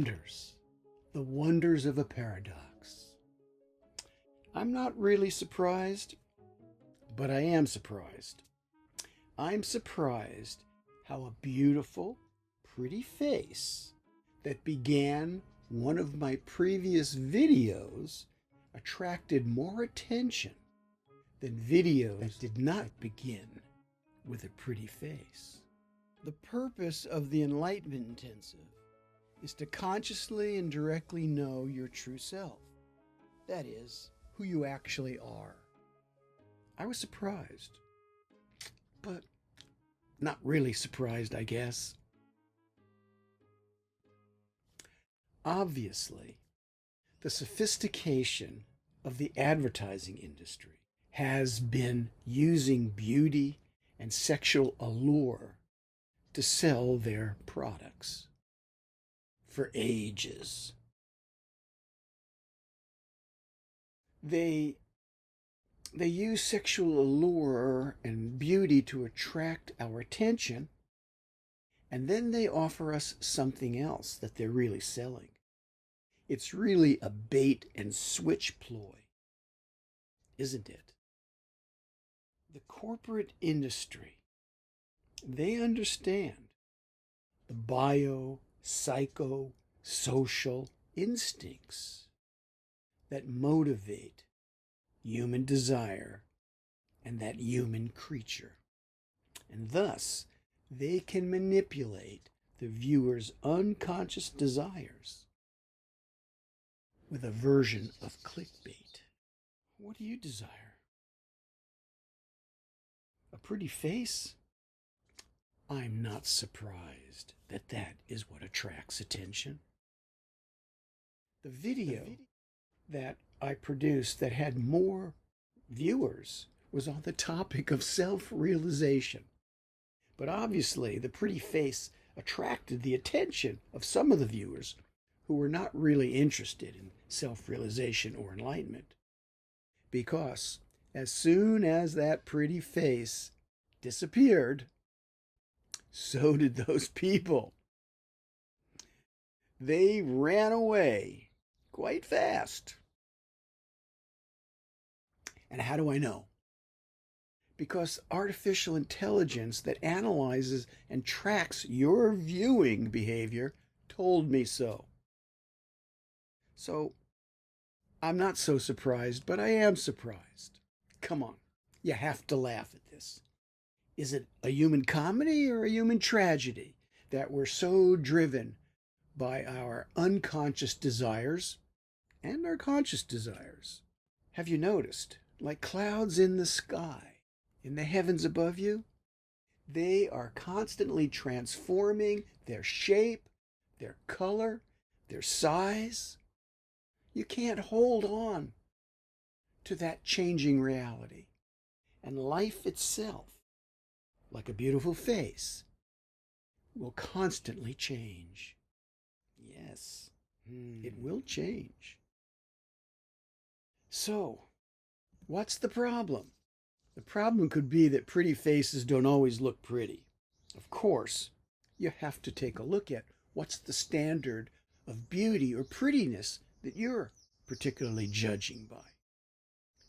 The wonders of a paradox. I'm not really surprised, but I am surprised. I'm surprised how a beautiful, pretty face that began one of my previous videos attracted more attention than videos that did not begin with a pretty face. The purpose of the Enlightenment Intensive is to consciously and directly know your true self. That is, who you actually are. I was surprised, but not really surprised, I guess. Obviously, the sophistication of the advertising industry has been using beauty and sexual allure to sell their products for ages. They use sexual allure and beauty to attract our attention, and then they offer us something else that they're really selling. It's really a bait and switch ploy, isn't it? The corporate industry, they understand the bio, psycho, social instincts that motivate human desire and that human creature. And thus, they can manipulate the viewer's unconscious desires with a version of clickbait. What do you desire? A pretty face? I'm not surprised that that is what attracts attention. The video that I produced that had more viewers was on the topic of self-realization. But obviously, the pretty face attracted the attention of some of the viewers who were not really interested in self-realization or enlightenment. Because as soon as that pretty face disappeared, so did those people. They ran away quite fast. And how do I know? Because artificial intelligence that analyzes and tracks your viewing behavior told me so. So, I'm not so surprised, but I am surprised. Come on, you have to laugh at this. Is it a human comedy or a human tragedy that we're so driven by our unconscious desires and our conscious desires? Have you noticed, like clouds in the sky, in the heavens above you, they are constantly transforming their shape, their color, their size? You can't hold on to that changing reality. And life itself, like a beautiful face, will constantly change. Yes, it will change. So, what's the problem? The problem could be that pretty faces don't always look pretty. Of course, you have to take a look at what's the standard of beauty or prettiness that you're particularly judging by.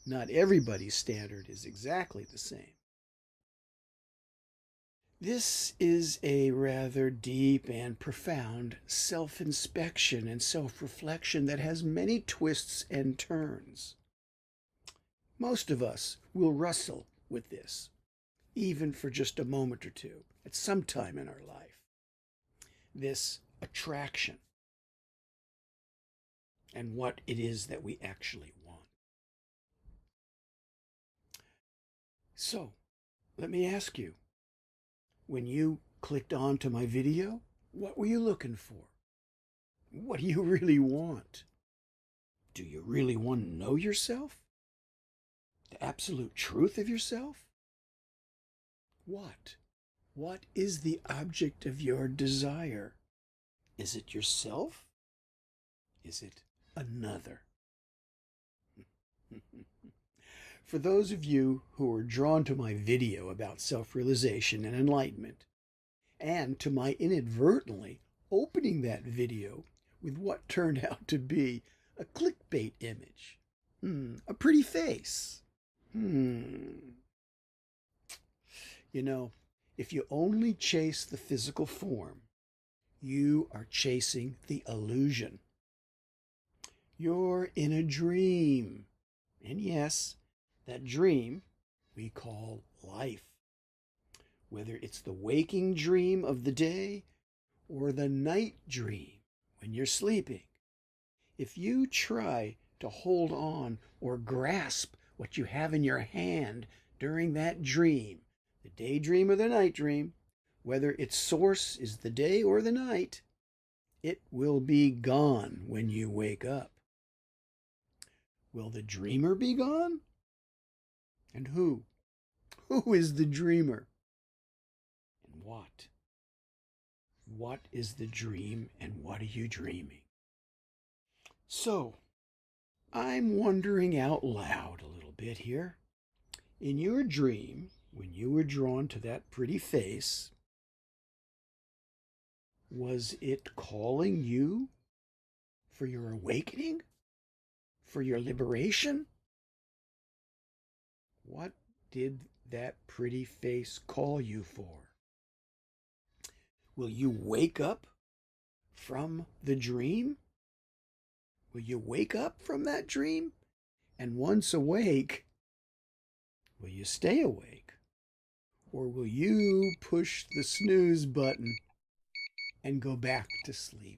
Not everybody's standard is exactly the same. This is a rather deep and profound self-inspection and self-reflection that has many twists and turns. Most of us will wrestle with this, even for just a moment or two, at some time in our life. This attraction and what it is that we actually want. So, let me ask you, when you clicked on to my video, what were you looking for? What do you really want? Do you really want to know yourself? The absolute truth of yourself? What? What is the object of your desire? Is it yourself? Is it another? For those of you who are drawn to my video about self-realization and enlightenment, and to my inadvertently opening that video with what turned out to be a clickbait image. A pretty face. You know, if you only chase the physical form, you are chasing the illusion. You're in a dream. And yes, that dream we call life. Whether it's the waking dream of the day or the night dream when you're sleeping, if you try to hold on or grasp what you have in your hand during that dream, the daydream or the night dream, whether its source is the day or the night, it will be gone when you wake up. Will the dreamer be gone? And who? Who is the dreamer? And what? What is the dream and what are you dreaming? So, I'm wondering out loud a little bit here. In your dream, when you were drawn to that pretty face, was it calling you for your awakening? For your liberation? What did that pretty face call you for? Will you wake up from the dream? Will you wake up from that dream? And once awake, will you stay awake? Or will you push the snooze button and go back to sleep?